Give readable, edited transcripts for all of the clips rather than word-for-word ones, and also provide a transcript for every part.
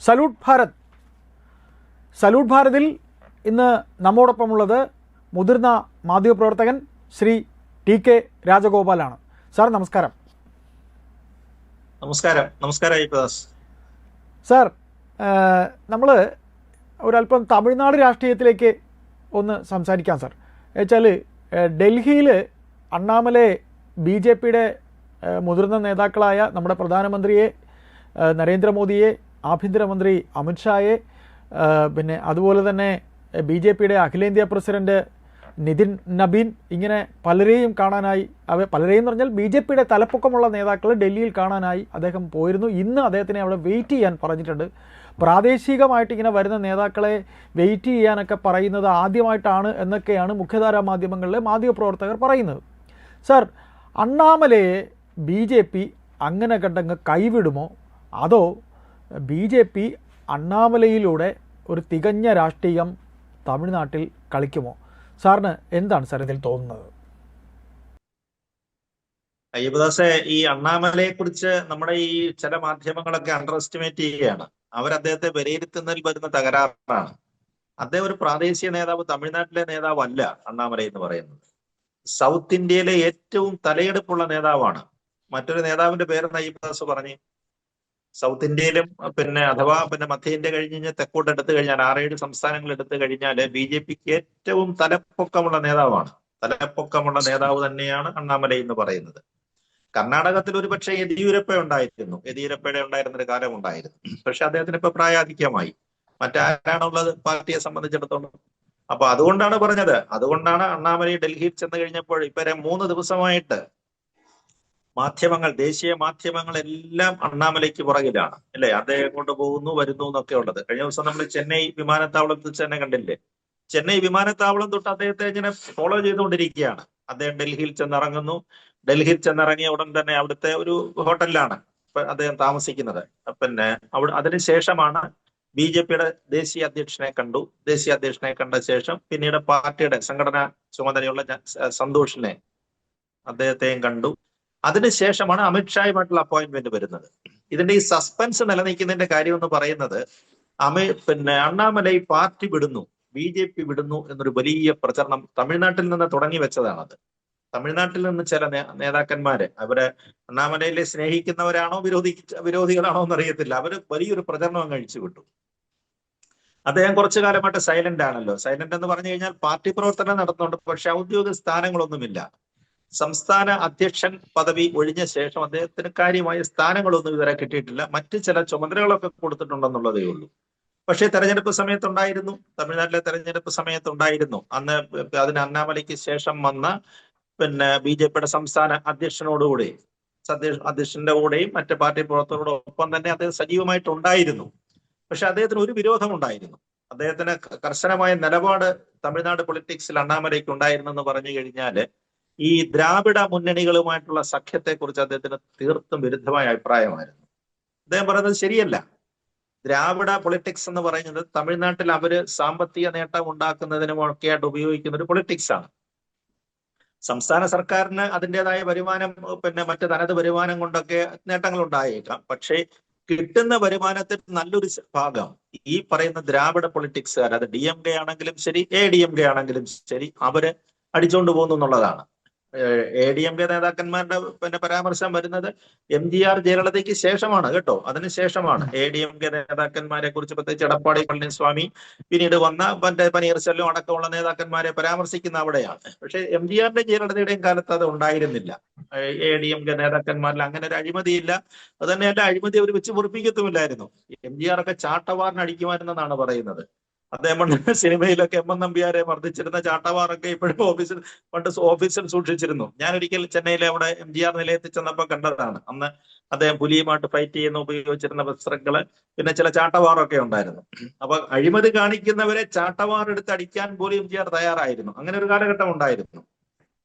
Salute Bharat. Salute ഭാരതിൽ ഇന്ന് നമ്മോടൊപ്പമുള്ളത് മുതിർന്ന മാധ്യമപ്രവർത്തകൻ ശ്രീ TK രാജഗോപാലാണ്. സാർ നമസ്കാരം. നമസ്കാരം. നമസ്കാരം അയ്യപ്പദാസ് സാർ, നമ്മൾ ഒരല്പം തമിഴ്നാട് രാഷ്ട്രീയത്തിലേക്ക് ഒന്ന് സംസാരിക്കാം സാർ. വെച്ചാൽ ഡൽഹിയിൽ അണ്ണാമലെ BJPയുടെ മുതിർന്ന നേതാക്കളായ നമ്മുടെ പ്രധാനമന്ത്രിയെ നരേന്ദ്രമോദിയെ, ആഭ്യന്തരമന്ത്രി അമിത്ഷായെ, പിന്നെ അതുപോലെ തന്നെ BJPയുടെ അഖിലേന്ത്യാ പ്രസിഡന്റ് നിതിൻ നബീൻ, ഇങ്ങനെ പലരെയും കാണാനായി, പലരെയും എന്ന് പറഞ്ഞാൽ BJPയുടെ തലപ്പൊക്കമുള്ള നേതാക്കൾ ഡൽഹിയിൽ കാണാനായി അദ്ദേഹം പോയിരുന്നു. ഇന്ന് അദ്ദേഹത്തിനെ അവിടെ വെയിറ്റ് ചെയ്യാൻ പറഞ്ഞിട്ടുണ്ട്. പ്രാദേശികമായിട്ട് ഇങ്ങനെ വരുന്ന നേതാക്കളെ വെയിറ്റ് ചെയ്യാനൊക്കെ പറയുന്നത് ആദ്യമായിട്ടാണ് എന്നൊക്കെയാണ് മുഖ്യധാരാ മാധ്യമങ്ങളിലെ മാധ്യമപ്രവർത്തകർ പറയുന്നത്. സാർ, അണ്ണാമലയെ BJP അങ്ങനെ കണ്ടങ്ങ് കൈവിടുമോ, അതോ BJP അണ്ണാമലയിലൂടെ ഒരു തികഞ്ഞ രാഷ്ട്രീയം തമിഴ്നാട്ടിൽ കളിക്കുമോ? സാറിന് എന്താണ് സാർ ഇതിൽ തോന്നുന്നത്? അയ്യപ്പദാസെ, ഈ അണ്ണാമലയെ കുറിച്ച് നമ്മുടെ ഈ ചില മാധ്യമങ്ങളൊക്കെ അണ്ടർ എസ്റ്റിമേറ്റ് ചെയ്യുകയാണ്. അദ്ദേഹത്തെ വിലയിരുത്തുന്നതിൽ വരുന്ന തകരാറാണ്. അദ്ദേഹം ഒരു പ്രാദേശിക നേതാവ്, തമിഴ്നാട്ടിലെ നേതാവ് അല്ല അണ്ണാമല എന്ന് പറയുന്നത്. സൗത്ത് ഇന്ത്യയിലെ ഏറ്റവും തലയെടുപ്പുള്ള നേതാവാണ്. മറ്റൊരു നേതാവിന്റെ പേരെന്ന് അയ്യപ്പദാസ് പറഞ്ഞു. സൗത്ത് ഇന്ത്യയിലും അഥവാ മധ്യ ഇന്ത്യ കഴിഞ്ഞ് കഴിഞ്ഞാൽ തെക്കോട്ട് എടുത്തു കഴിഞ്ഞാൽ 6-7 സംസ്ഥാനങ്ങൾ എടുത്തു കഴിഞ്ഞാൽ BJPക്ക് ഏറ്റവും തലപ്പൊക്കമുള്ള നേതാവാണ്. തലപ്പൊക്കമുള്ള നേതാവ് തന്നെയാണ് അണ്ണാമല എന്ന് പറയുന്നത്. കർണാടകത്തിൽ ഒരു പക്ഷേ യെദ്യൂരപ്പ ഉണ്ടായിരുന്ന ഒരു കാലം ഉണ്ടായിരുന്നു. പക്ഷെ അദ്ദേഹത്തിന് ഇപ്പൊ പ്രായാധിക്യമായി. മറ്റാരാണുള്ളത് പാർട്ടിയെ സംബന്ധിച്ചിടത്തോളം? അപ്പൊ അതുകൊണ്ടാണ് പറഞ്ഞത്. അതുകൊണ്ടാണ് അണ്ണാമലൈ ഡൽഹിയിൽ ചെന്ന് കഴിഞ്ഞപ്പോൾ ഇവരെ 3 ദിവസമായിട്ട് മാധ്യമങ്ങൾ, ദേശീയ മാധ്യമങ്ങൾ എല്ലാം അണ്ണാമലയ്ക്ക് പുറകിലാണ്, അല്ലെ? അദ്ദേഹം കൊണ്ടുപോകുന്നു, വരുന്നു എന്നൊക്കെ ഉള്ളത്. കഴിഞ്ഞ ദിവസം നമ്മൾ ചെന്നൈ വിമാനത്താവളത്തിൽ തന്നെ കണ്ടില്ലേ? ചെന്നൈ വിമാനത്താവളം തൊട്ട് അദ്ദേഹത്തെ ഇങ്ങനെ ഫോളോ ചെയ്തുകൊണ്ടിരിക്കുകയാണ്. അദ്ദേഹം ഡൽഹിയിൽ ചെന്നിറങ്ങുന്നു. ഡൽഹിയിൽ ചെന്നിറങ്ങിയ ഉടൻ തന്നെ അവിടുത്തെ ഒരു ഹോട്ടലിലാണ് അദ്ദേഹം താമസിക്കുന്നത്. അതിനുശേഷമാണ് BJPയുടെ ദേശീയ അധ്യക്ഷനെ കണ്ടു. ദേശീയ അധ്യക്ഷനെ കണ്ട ശേഷം പിന്നീട് പാർട്ടിയുടെ സംഘടനാ ചുമതലയുള്ള സന്തോഷിനെ, അദ്ദേഹത്തെയും കണ്ടു. അതിനുശേഷമാണ് അമിത്ഷായുമായിട്ടുള്ള അപ്പോയിന്റ്മെന്റ് വരുന്നത്. ഇതിന്റെ ഈ സസ്പെൻസ് നിലനിൽക്കുന്നതിന്റെ കാര്യം എന്ന് പറയുന്നത് അണ്ണാമലൈ പാർട്ടി വിടുന്നു, BJP വിടുന്നു എന്നൊരു വലിയ പ്രചരണം തമിഴ്നാട്ടിൽ നിന്ന് തുടങ്ങി വെച്ചതാണത്. തമിഴ്നാട്ടിൽ നിന്ന് ചില നേതാക്കന്മാര്, അവര് അണ്ണാമലയിലെ സ്നേഹിക്കുന്നവരാണോ വിരോധികളാണോ എന്നറിയത്തില്ല, അവര് വലിയൊരു പ്രചരണം കഴിച്ചു വിട്ടു. അദ്ദേഹം കുറച്ചു കാലമായിട്ട് സൈലന്റ് ആണല്ലോ. സൈലന്റ് എന്ന് പറഞ്ഞു കഴിഞ്ഞാൽ പാർട്ടി പ്രവർത്തനം നടത്തുന്നുണ്ട്, പക്ഷെ ഔദ്യോഗിക സ്ഥാനങ്ങളൊന്നുമില്ല. സംസ്ഥാന അധ്യക്ഷൻ പദവി ഒഴിഞ്ഞ ശേഷം അദ്ദേഹത്തിന് കാര്യമായ സ്ഥാനങ്ങളൊന്നും ഇതുവരെ കിട്ടിയിട്ടില്ല. മറ്റ് ചില ചുമതലകളൊക്കെ കൊടുത്തിട്ടുണ്ടെന്നുള്ളതേ ഉള്ളൂ. പക്ഷേ തെരഞ്ഞെടുപ്പ് സമയത്തുണ്ടായിരുന്നു, തമിഴ്നാട്ടിലെ തെരഞ്ഞെടുപ്പ് സമയത്തുണ്ടായിരുന്നു. അന്ന് അതിന് അണ്ണാമലയ്ക്ക് ശേഷം വന്ന BJPയുടെ സംസ്ഥാന അധ്യക്ഷനോടുകൂടി, അധ്യക്ഷന്റെ കൂടെയും മറ്റ് പാർട്ടി പ്രവർത്തകരോടൊപ്പം തന്നെ അദ്ദേഹം സജീവമായിട്ടുണ്ടായിരുന്നു. പക്ഷെ അദ്ദേഹത്തിന് ഒരു വിരോധം ഉണ്ടായിരുന്നു. അദ്ദേഹത്തിന് കർശനമായ നിലപാട് തമിഴ്നാട് പൊളിറ്റിക്സിൽ അണ്ണാമലയ്ക്ക് ഉണ്ടായിരുന്നെന്ന് പറഞ്ഞു കഴിഞ്ഞാൽ ഈ ദ്രാവിഡ മുന്നണികളുമായിട്ടുള്ള സഖ്യത്തെക്കുറിച്ച് അദ്ദേഹത്തിന് തീർത്തും വിരുദ്ധമായ അഭിപ്രായമായിരുന്നു. അദ്ദേഹം പറയുന്നത് ശരിയല്ല. ദ്രാവിഡ പൊളിറ്റിക്സ് എന്ന് പറയുന്നത് തമിഴ്നാട്ടിൽ അവര് സാമ്പത്തിക നേട്ടം ഉണ്ടാക്കുന്നതിനും ഒക്കെയായിട്ട് ഉപയോഗിക്കുന്ന ഒരു പൊളിറ്റിക്സ് ആണ്. സംസ്ഥാന സർക്കാരിന് അതിൻ്റെതായ വരുമാനം, മറ്റ് തനത് വരുമാനം കൊണ്ടൊക്കെ നേട്ടങ്ങൾ ഉണ്ടായേക്കാം. പക്ഷേ കിട്ടുന്ന വരുമാനത്തിൽ നല്ലൊരു ഭാഗം ഈ പറയുന്ന ദ്രാവിഡ പൊളിറ്റിക്സുകാർ, അത് DMK ആണെങ്കിലും ശരി, ADMK ആണെങ്കിലും ശരി, അവര് അടിച്ചുകൊണ്ട് പോകുന്നു എന്നുള്ളതാണ്. ADMK നേതാക്കന്മാരുടെ പരാമർശം വരുന്നത് MGR ജയലളിതയ്ക്ക് ശേഷമാണ് കേട്ടോ. അതിനുശേഷമാണ് ADMK നേതാക്കന്മാരെ കുറിച്ച്, പ്രത്യേകിച്ച് എടപ്പാടി പളനിസ്വാമി, പിന്നീട് വന്ന പനീർശെൽവം അടക്കമുള്ള നേതാക്കന്മാരെ പരാമർശിക്കുന്ന അവിടെയാണ്. പക്ഷെ MGRന്റെ ജയലളിതയുടെയും കാലത്ത് അത് ഉണ്ടായിരുന്നില്ല. ADMK നേതാക്കന്മാരിൽ അങ്ങനെ ഒരു അഴിമതിയില്ല. അത് തന്നെയല്ല, അഴിമതി അവർ വെച്ച് പൊറിപ്പിക്കത്തുമില്ലായിരുന്നു. MGR ഒക്കെ ചാട്ടവാറിന് അടിക്കുമായിരുന്നെന്നാണ് പറയുന്നത്. അദ്ദേഹം സിനിമയിലൊക്കെ M.N. നമ്പ്യാരെ മർദ്ദിച്ചിരുന്ന ചാട്ടവാറൊക്കെ ഇപ്പോഴും ഓഫീസിൽ സൂക്ഷിച്ചിരുന്നു. ഞാനൊരിക്കൽ ചെന്നൈയിലെ അവിടെ MGR നിലയത്തിൽ ചെന്നപ്പോൾ കണ്ടതാണ്. അന്ന് അദ്ദേഹം പുലിയുമായിട്ട് ഫൈറ്റ് ചെയ്യുന്ന ഉപയോഗിച്ചിരുന്ന വസ്ത്രങ്ങള്, പിന്നെ ചില ചാട്ടവാറൊക്കെ ഉണ്ടായിരുന്നു. അപ്പൊ അഴിമതി കാണിക്കുന്നവരെ ചാട്ടവാർ എടുത്ത് അടിക്കാൻ പോലും MGR തയ്യാറായിരുന്നു. അങ്ങനെ ഒരു കാലഘട്ടം ഉണ്ടായിരുന്നു.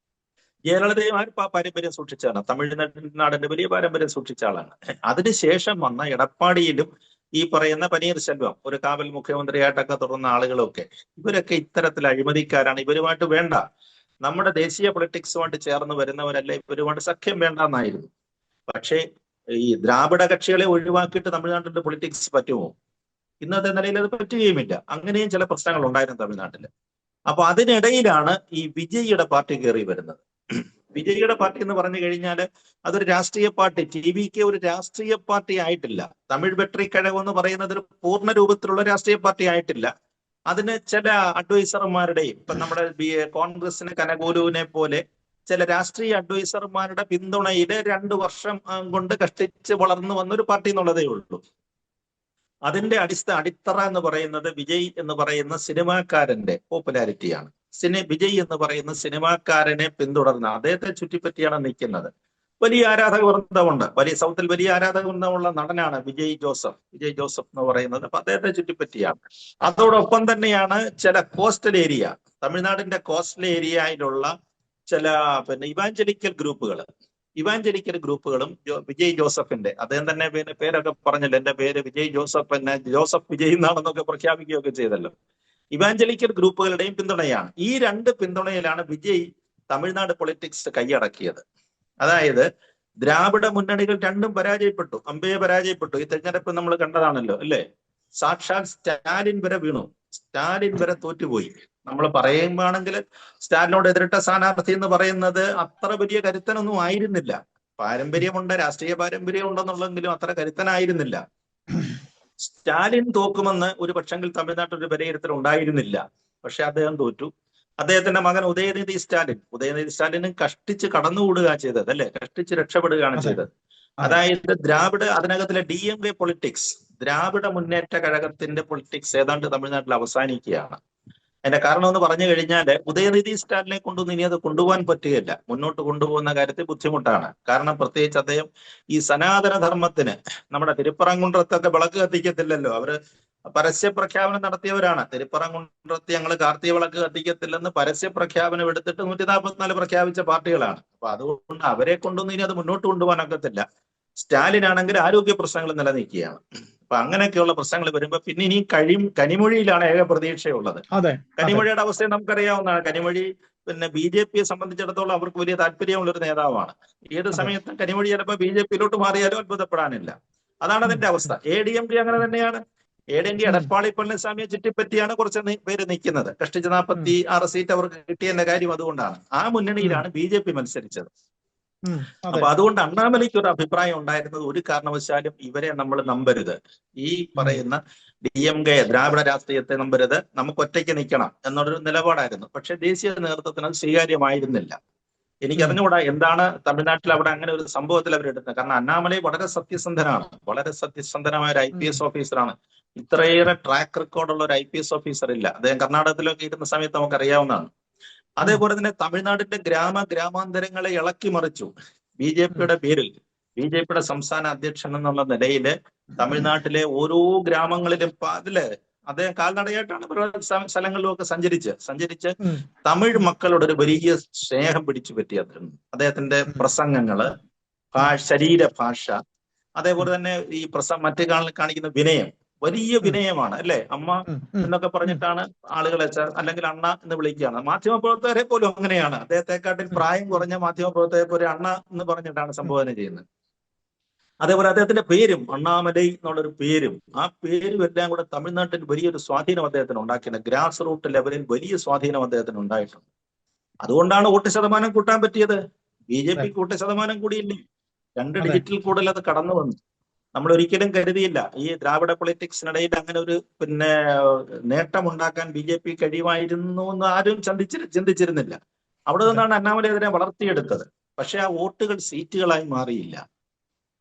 ജയലളിതയുമായി പാരമ്പര്യം സൂക്ഷിച്ചാണ്, തമിഴ്നാടിന്റെ വലിയ പാരമ്പര്യം സൂക്ഷിച്ച ആളാണ്. അതിനുശേഷം വന്ന എടപ്പാടിയിലും ഈ പറയുന്ന പനീർശെൽവം, ഒരു കാവൽ മുഖ്യമന്ത്രിയായിട്ടൊക്കെ തുടർന്ന ആളുകളൊക്കെ, ഇവരൊക്കെ ഇത്തരത്തിൽ അഴിമതിക്കാരാണ്. ഇവരുമായിട്ട് വേണ്ട, നമ്മുടെ ദേശീയ പൊളിറ്റിക്സുമായിട്ട് ചേർന്ന് വരുന്നവരല്ല, ഇവരുമായിട്ട് സഖ്യം വേണ്ട എന്നായിരുന്നു. പക്ഷേ ഈ ദ്രാവിഡ കക്ഷികളെ ഒഴിവാക്കിയിട്ട് തമിഴ്നാട്ടിന്റെ പൊളിറ്റിക്സ് പറ്റുമോ? ഇന്നത്തെ നിലയിൽ അത് പറ്റുകയുമില്ല. അങ്ങനെയും ചില പ്രശ്നങ്ങൾ ഉണ്ടായിരുന്നു തമിഴ്നാട്ടിൽ. അപ്പൊ അതിനിടയിലാണ് ഈ വിജയിയുടെ പാർട്ടി കയറി വരുന്നത്. വിജയിയുടെ പാർട്ടി എന്ന് പറഞ്ഞു കഴിഞ്ഞാൽ അതൊരു രാഷ്ട്രീയ പാർട്ടി, TVK ഒരു രാഷ്ട്രീയ പാർട്ടി ആയിട്ടില്ല. തമിഴ് വെട്രി കഴകം എന്ന് പറയുന്നത് ഒരു പൂർണ്ണ രൂപത്തിലുള്ള രാഷ്ട്രീയ പാർട്ടി ആയിട്ടില്ല. അതിന് ചില അഡ്വൈസർമാരുടെയും, ഇപ്പൊ നമ്മുടെ കോൺഗ്രസിന് കനകോലുവിനെ പോലെ ചില രാഷ്ട്രീയ അഡ്വൈസർമാരുടെ പിന്തുണയിൽ 2 വർഷം കൊണ്ട് കഷ്ടിച്ച് വളർന്നു വന്ന ഒരു പാർട്ടി എന്നുള്ളതേ ഉള്ളൂ. അതിന്റെ അടിത്തറ എന്ന് പറയുന്നത് വിജയ് എന്ന് പറയുന്ന സിനിമാക്കാരന്റെ പോപ്പുലാരിറ്റിയാണ്. വിജയ് എന്ന് പറയുന്ന സിനിമാക്കാരനെ പിന്തുടർന്ന് അദ്ദേഹത്തെ ചുറ്റിപ്പറ്റിയാണ് നിൽക്കുന്നത്. വലിയ ആരാധക വൃന്ദമുണ്ട്. സൗത്തിൽ വലിയ ആരാധക വൃന്ദമുള്ള നടനാണ് വിജയ് ജോസഫ് എന്ന് പറയുന്നത്. അപ്പൊ അദ്ദേഹത്തെ ചുറ്റിപ്പറ്റിയാണ്. അതോടൊപ്പം തന്നെയാണ് ചില കോസ്റ്റൽ ഏരിയ, തമിഴ്നാടിന്റെ കോസ്റ്റൽ ഏരിയയിലുള്ള ചില ഇവാഞ്ചലിക്കൽ ഗ്രൂപ്പുകളും വിജയ് ജോസഫിന്റെ, അദ്ദേഹം തന്നെ പേരൊക്കെ പറഞ്ഞല്ലോ, എന്റെ പേര് വിജയ് ജോസഫ്, ജോസഫ് വിജയ് എന്നാണെന്നൊക്കെ പ്രഖ്യാപിക്കുകയൊക്കെ ചെയ്തല്ലോ. ഇവാഞ്ചലിക്കൽ ഗ്രൂപ്പുകളുടെയും പിന്തുണയാണ്. ഈ 2 പിന്തുണയിലാണ് വിജയ് തമിഴ്നാട് പൊളിറ്റിക്സ് കൈയടക്കിയത്. അതായത് ദ്രാവിഡ മുന്നണികൾ രണ്ടും പരാജയപ്പെട്ടു, അമ്പയെ പരാജയപ്പെട്ടു. ഈ തെരഞ്ഞെടുപ്പ് നമ്മൾ കണ്ടതാണല്ലോ അല്ലേ. സാക്ഷാൽ സ്റ്റാലിൻ വരെ തോറ്റുപോയി. നമ്മൾ പറയുകയാണെങ്കിൽ സ്റ്റാലിനോട് എതിരിട്ട സ്ഥാനാർത്ഥി എന്ന് പറയുന്നത് അത്ര വലിയ കരുത്തനൊന്നും ആയിരുന്നില്ല. പാരമ്പര്യമുണ്ട്, രാഷ്ട്രീയ പാരമ്പര്യം ഉണ്ടെന്നുള്ളെങ്കിലും അത്ര കരുത്തനായിരുന്നില്ല. സ്റ്റാലിൻ തോക്കുമെന്ന് ഒരു പക്ഷെങ്കിൽ തമിഴ്നാട്ടിൽ ഒരു വിലയിരുത്തൽ ഉണ്ടായിരുന്നില്ല. പക്ഷെ അദ്ദേഹം തോറ്റു. അദ്ദേഹത്തിന്റെ മകൻ ഉദയനിധി സ്റ്റാലിനും കഷ്ടിച്ച് കടന്നുകൂടുക ചെയ്തത് അല്ലെ, കഷ്ടിച്ച് രക്ഷപ്പെടുകയാണ് ചെയ്തത്. അതായത് അതിനകത്തിലെ DMK പൊളിറ്റിക്സ്, ദ്രാവിഡ മുന്നേറ്റ കഴകത്തിന്റെ പൊളിറ്റിക്സ് ഏതാണ്ട് തമിഴ്നാട്ടിൽ അവസാനിക്കുകയാണ്. അതിന്റെ കാരണം എന്ന് പറഞ്ഞു കഴിഞ്ഞാൽ ഉദയനിധി സ്റ്റാലിനെ കൊണ്ടൊന്നും ഇനി അത് കൊണ്ടുപോകാൻ പറ്റുകയില്ല. മുന്നോട്ട് കൊണ്ടുപോകുന്ന കാര്യത്തിൽ ബുദ്ധിമുട്ടാണ്. കാരണം പ്രത്യേകിച്ച് അദ്ദേഹം ഈ സനാതന ധർമ്മത്തിന്, നമ്മുടെ തിരുപ്പറങ്കുன்றത്തൊക്കെ വിളക്ക് കത്തിക്കത്തില്ലല്ലോ, അവര് പരസ്യ പ്രഖ്യാപനം നടത്തിയവരാണ്. തിരുപ്പറങ്കുன்றത്ത് ഞങ്ങൾ കാർത്തിക വിളക്ക് കത്തിക്കത്തില്ലെന്ന് പരസ്യ പ്രഖ്യാപനം എടുത്തിട്ട് 144 പ്രഖ്യാപിച്ച പാർട്ടികളാണ്. അപ്പൊ അതുകൊണ്ട് അവരെ കൊണ്ടൊന്നും ഇനി അത് മുന്നോട്ട് കൊണ്ടുപോകാനൊക്കത്തില്ല. സ്റ്റാലിൻ ആണെങ്കിൽ ആരോഗ്യ പ്രശ്നങ്ങൾ നിലനിൽക്കുകയാണ്. അപ്പൊ അങ്ങനെയൊക്കെയുള്ള പ്രശ്നങ്ങൾ വരുമ്പോ പിന്നെ ഇനി കനിമൊഴിയിലാണ് ഏക പ്രതീക്ഷയുള്ളത്. കനിമൊഴിയുടെ അവസ്ഥയെ നമുക്കറിയാവുന്നതാണ്. കനിമൊഴി BJPയെ സംബന്ധിച്ചിടത്തോളം അവർക്ക് വലിയ താല്പര്യമുള്ള ഒരു നേതാവാണ്. ഏത് സമയത്തും കനിമൊഴി ചിലപ്പോൾ BJPയിലോട്ട് മാറിയാലും അത്ഭുതപ്പെടാനില്ല. അതാണ് അതിന്റെ അവസ്ഥ. ADMK അങ്ങനെ തന്നെയാണ്. ADMK എടപ്പാളി പളനിസ്വാമിയെ ചുറ്റിപ്പറ്റിയാണ് കുറച്ച് പേര് നിൽക്കുന്നത്. കഷ്ടിച്ച് 46 സീറ്റ് അവർക്ക് കിട്ടിയതിന്റെ കാര്യം അതുകൊണ്ടാണ്. ആ മുന്നണിയിലാണ് BJP മത്സരിച്ചത്. അപ്പൊ അതുകൊണ്ട് അണ്ണാമലയ്ക്ക് ഒരു അഭിപ്രായം ഉണ്ടായിരുന്നത്, ഒരു കാരണവശാലും ഇവരെ നമ്മൾ നമ്പരുത്, ഈ പറയുന്ന DMK ദ്രാവിഡ രാഷ്ട്രീയത്തെ നമ്പരുത്, നമുക്ക് ഒറ്റയ്ക്ക് നിൽക്കണം എന്നൊരു നിലപാടായിരുന്നു. പക്ഷെ ദേശീയ നേതൃത്വത്തിന് അത് സ്വീകാര്യമായിരുന്നില്ല. എനിക്കറിഞ്ഞുകൂടാ എന്താണ് തമിഴ്നാട്ടിൽ അവിടെ അങ്ങനെ ഒരു സംഭവത്തിൽ അവരെടുത്തത്. കാരണം അണ്ണാമലൈ വളരെ സത്യസന്ധനായ ഒരു IPS ഓഫീസറാണ്. ഇത്രയേറെ ട്രാക്ക് റെക്കോർഡുള്ള ഒരു IPS ഓഫീസർ ഇല്ല. അദ്ദേഹം കർണാടകത്തിലൊക്കെ ഇരുന്ന സമയത്ത് നമുക്ക് അറിയാവുന്നതാണ്. അതേപോലെ തന്നെ തമിഴ്നാടിന്റെ ഗ്രാമാന്തരങ്ങളെ ഇളക്കി മറിച്ചു. BJPയുടെ പേരിൽ, BJPയുടെ സംസ്ഥാന അധ്യക്ഷൻ എന്നുള്ള നിലയില് തമിഴ്നാട്ടിലെ ഓരോ ഗ്രാമങ്ങളിലും അദ്ദേഹം കാൽനടയായിട്ടാണ് സ്ഥലങ്ങളിലുമൊക്കെ സഞ്ചരിച്ച് തമിഴ് മക്കളോട് ഒരു വലിയ സ്നേഹം പിടിച്ചു പറ്റി. അദ്ദേഹത്തിന്റെ പ്രസംഗങ്ങള്, ശരീരഭാഷ, അതേപോലെ തന്നെ ഈ മറ്റു കാണിക്കുന്ന വിനയം, വലിയ വിനയമാണ് അല്ലെ. അമ്മ എന്നൊക്കെ പറഞ്ഞിട്ടാണ് ആളുകളെ, അല്ലെങ്കിൽ അണ്ണ എന്ന് വിളിക്കുകയാണ്. മാധ്യമപ്രവർത്തകരെ പോലും അങ്ങനെയാണ്. അദ്ദേഹത്തെക്കാട്ടിൽ പ്രായം കുറഞ്ഞ മാധ്യമപ്രവർത്തകരെ പോലെ അണ്ണ എന്ന് പറഞ്ഞിട്ടാണ് സംബോധന ചെയ്യുന്നത്. അതേപോലെ അദ്ദേഹത്തിന്റെ പേരും, അണ്ണാമലൈ എന്നുള്ളൊരു പേരും, ആ പേരും എല്ലാം കൂടെ തമിഴ്നാട്ടിൽ വലിയൊരു സ്വാധീനം അദ്ദേഹത്തിന് ഉണ്ടാക്കിയിട്ടുണ്ട്. ഗ്രാസ് റൂട്ട് ലെവലിൽ വലിയ സ്വാധീനം അദ്ദേഹത്തിന് ഉണ്ടായിട്ടുണ്ട്. അതുകൊണ്ടാണ് വോട്ട് ശതമാനം കൂട്ടാൻ പറ്റിയത്. BJPക്ക് വോട്ട് ശതമാനം കൂടിയില്ലേ, 2 ഡിജിറ്റിൽ കൂടുതൽ അത് കടന്നു വന്നു. നമ്മൾ ഒരിക്കലും കരുതിയില്ല ഈ ദ്രാവിഡ പൊളിറ്റിക്സിനിടയിൽ അങ്ങനെ ഒരു നേട്ടം ഉണ്ടാക്കാൻ BJP കഴിയുമായിരുന്നു എന്ന് ആരും ചിന്തിച്ചിരുന്നില്ല. അവിടെ നിന്നാണ് അണ്ണാമലൈ അതിനെ വളർത്തിയെടുത്തത്. പക്ഷെ ആ വോട്ടുകൾ സീറ്റുകളായി മാറിയില്ല.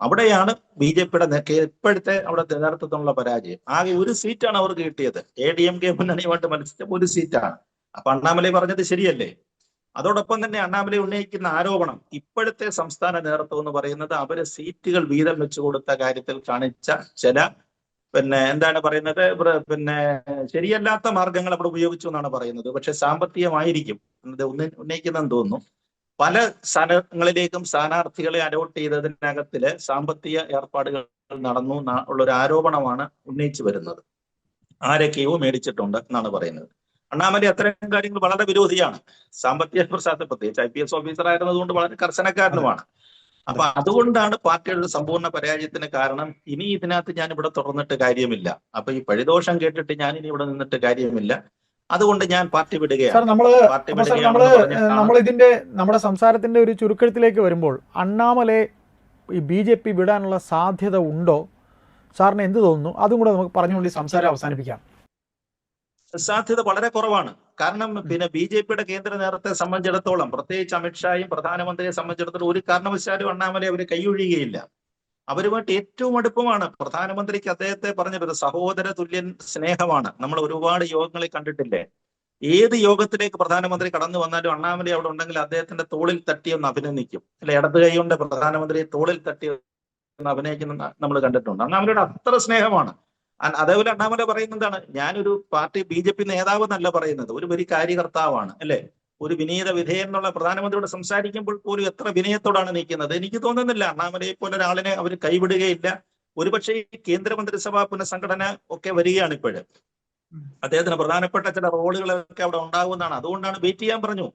അവിടെയാണ് BJPയുടെ ഇപ്പോഴത്തെ അവിടെ നേതൃത്വത്തിനുള്ള പരാജയം. ആകെ 1 സീറ്റാണ് അവർക്ക് കിട്ടിയത്. ADMK മുന്നണിയുമായിട്ട് മത്സരിച്ച 1 സീറ്റാണ്. അപ്പൊ അണ്ണാമലൈ പറഞ്ഞത് ശരിയല്ലേ. അതോടൊപ്പം തന്നെ അണ്ണാമലൈ ഉന്നയിക്കുന്ന ആരോപണം, ഇപ്പോഴത്തെ സംസ്ഥാന നേതൃത്വം എന്ന് പറയുന്നത് അവര് സീറ്റുകൾ വീതം വെച്ചു കൊടുത്ത കാര്യത്തിൽ കാണിച്ച ചില എന്താണ് പറയുന്നത്, ശരിയല്ലാത്ത മാർഗങ്ങൾ അവിടെ ഉപയോഗിച്ചു എന്നാണ് പറയുന്നത്. പക്ഷെ സാമ്പത്തികമായിരിക്കും ഉന്നയിക്കുന്നതെന്ന് തോന്നുന്നു. പല സ്ഥലങ്ങളിലേക്കും സ്ഥാനാർത്ഥികളെ അലോട്ട് ചെയ്തതിനകത്തില് സാമ്പത്തിക ഏർപ്പാടുകൾ നടന്നു ഉള്ളൊരു ആരോപണമാണ് ഉന്നയിച്ചു വരുന്നത്. ആരൊക്കെയോ മേടിച്ചിട്ടുണ്ട് എന്നാണ് പറയുന്നത്. അണ്ണാമലൈ അത്തരം കാര്യങ്ങൾ വളരെ വിരോധിയാണ്. സാമ്പത്തിക പ്രശ്നത്തെ പ്രത്യേകിച്ച് IPS ഓഫീസർ ആയിരുന്നതുകൊണ്ട് വളരെ കർശനക്കാരനുമാണ്. അപ്പൊ അതുകൊണ്ടാണ് പാർട്ടിയുടെ ഒരു സമ്പൂർണ്ണ പരാജയത്തിന് കാരണം. ഇനി ഇതിനകത്ത് ഞാൻ ഇവിടെ തുടർന്നിട്ട് കാര്യമില്ല. അപ്പൊ ഈ പഴിദോഷം കേട്ടിട്ട് ഞാൻ ഇനി ഇവിടെ നിന്നിട്ട് കാര്യമില്ല. അതുകൊണ്ട് ഞാൻ പാർട്ടി സാർ വിടുകയാണ്. പാർട്ടി നമ്മള് നമ്മൾ ഇതിന്റെ നമ്മുടെ സംസാരത്തിന്റെ ഒരു ചുരുക്കത്തിലേക്ക് വരുമ്പോൾ അണ്ണാമലയെ ഈ BJP വിടാനുള്ള സാധ്യത ഉണ്ടോ? സാറിന് എന്ത് തോന്നുന്നു? അതും കൂടെ നമുക്ക് പറഞ്ഞുകൊണ്ട് ഈ സംസാരം അവസാനിപ്പിക്കാം. സാധ്യത വളരെ കുറവാണ്. കാരണം പിന്നെ BJPയുടെ കേന്ദ്ര നേതൃത്വത്തെ സംബന്ധിച്ചിടത്തോളം, പ്രത്യേകിച്ച് അമിത്ഷായും പ്രധാനമന്ത്രിയെ സംബന്ധിച്ചിടത്തോളം, ഒരു കാരണവശാലും അണ്ണാമലൈ അവർ കൈയൊഴിയുകയില്ല. അവരുമായിട്ട് ഏറ്റവും അടുപ്പമാണ്. പ്രധാനമന്ത്രിക്ക് അദ്ദേഹത്തെ പറഞ്ഞൊരു സഹോദര തുല്യൻ സ്നേഹമാണ്. നമ്മൾ ഒരുപാട് യോഗങ്ങളിൽ കണ്ടിട്ടില്ലേ? ഏത് യോഗത്തിലേക്ക് പ്രധാനമന്ത്രി കടന്നു വന്നാലും അണ്ണാമലൈ അവിടെ ഉണ്ടെങ്കിൽ അദ്ദേഹത്തിന്റെ തോളിൽ തട്ടി ഒന്ന് അഭിനന്ദിക്കും. അല്ലെ, ഇടത് കൈ കൊണ്ട് പ്രധാനമന്ത്രിയെ തോളിൽ തട്ടി ഒന്ന് അഭിനയിക്കുന്ന നമ്മൾ കണ്ടിട്ടുണ്ട്. അണ്ണാമലയുടെ അത്ര സ്നേഹമാണ്. അതേപോലെ അണ്ണാമല പറയുന്നതാണ്, ഞാനൊരു പാർട്ടി BJP നേതാവ് എന്നല്ല പറയുന്നത്, ഒരു വലിയ കാര്യകർത്താവാണ്. അല്ലെ, ഒരു വിനീത വിധേയൻ എന്നുള്ള പ്രധാനമന്ത്രിയോട് സംസാരിക്കുമ്പോൾ പോലും എത്ര വിനയത്തോടാണ് നിൽക്കുന്നത്. എനിക്ക് തോന്നുന്നില്ല അണ്ണാമലയെ പോലെ ഒരാളിനെ അവർ കൈവിടുകയില്ല. ഒരുപക്ഷെ കേന്ദ്രമന്ത്രിസഭാ പുനഃസംഘടന ഒക്കെ വരികയാണ് ഇപ്പോഴ്. അദ്ദേഹത്തിന് പ്രധാനപ്പെട്ട ചില റോളുകളൊക്കെ അവിടെ ഉണ്ടാകുമെന്നാണ്. അതുകൊണ്ടാണ് വെയിറ്റ് ചെയ്യാൻ പറഞ്ഞു.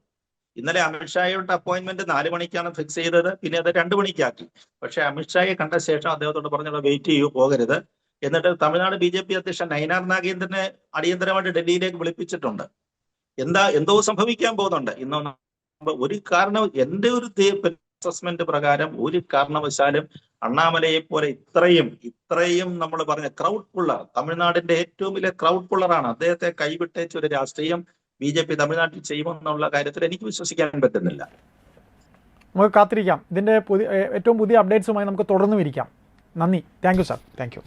ഇന്നലെ അമിത്ഷായുടെ അപ്പോയിന്റ്മെന്റ് 4 മണിക്കാണ് ഫിക്സ് ചെയ്തത്. പിന്നെ അത് 2 മണിക്കാക്കി. പക്ഷെ അമിത്ഷായെ കണ്ട ശേഷം അദ്ദേഹത്തോട് പറഞ്ഞത് വെയിറ്റ് ചെയ്യൂ, പോകരുത്. എന്നിട്ട് തമിഴ്നാട് BJP അധ്യക്ഷൻ നയിനാർ നാഗേന്ദ്രനെ അടിയന്തരമായിട്ട് ഡൽഹിയിലേക്ക് വിളിപ്പിച്ചിട്ടുണ്ട്. എന്തോ സംഭവിക്കാൻ പോകുന്നുണ്ട്. ഒരു കാരണം, എന്റെ ഒരു അസസ്മെന്റ് പ്രകാരം ഒരു കാരണവശാലും അണ്ണാമലയെ പോലെ ഇത്രയും നമ്മൾ പറഞ്ഞ ക്രൗഡ് പുള്ളർ, തമിഴ്നാടിന്റെ ഏറ്റവും വലിയ ക്രൗഡ് പുള്ളറാണ്. അദ്ദേഹത്തെ കൈവിട്ടേച്ച ഒരു രാഷ്ട്രീയം BJP തമിഴ്നാട്ടിൽ ചെയ്യുമെന്നുള്ള കാര്യത്തിൽ എനിക്ക് വിശ്വസിക്കാൻ പറ്റുന്നില്ല. നമുക്ക് കാത്തിരിക്കാം. ഇതിന്റെ ഏറ്റവും പുതിയ അപ്ഡേറ്റ്സുമായി നമുക്ക് തുടർന്നും ഇരിക്കാം. നന്ദി. Thank you sir. Thank you.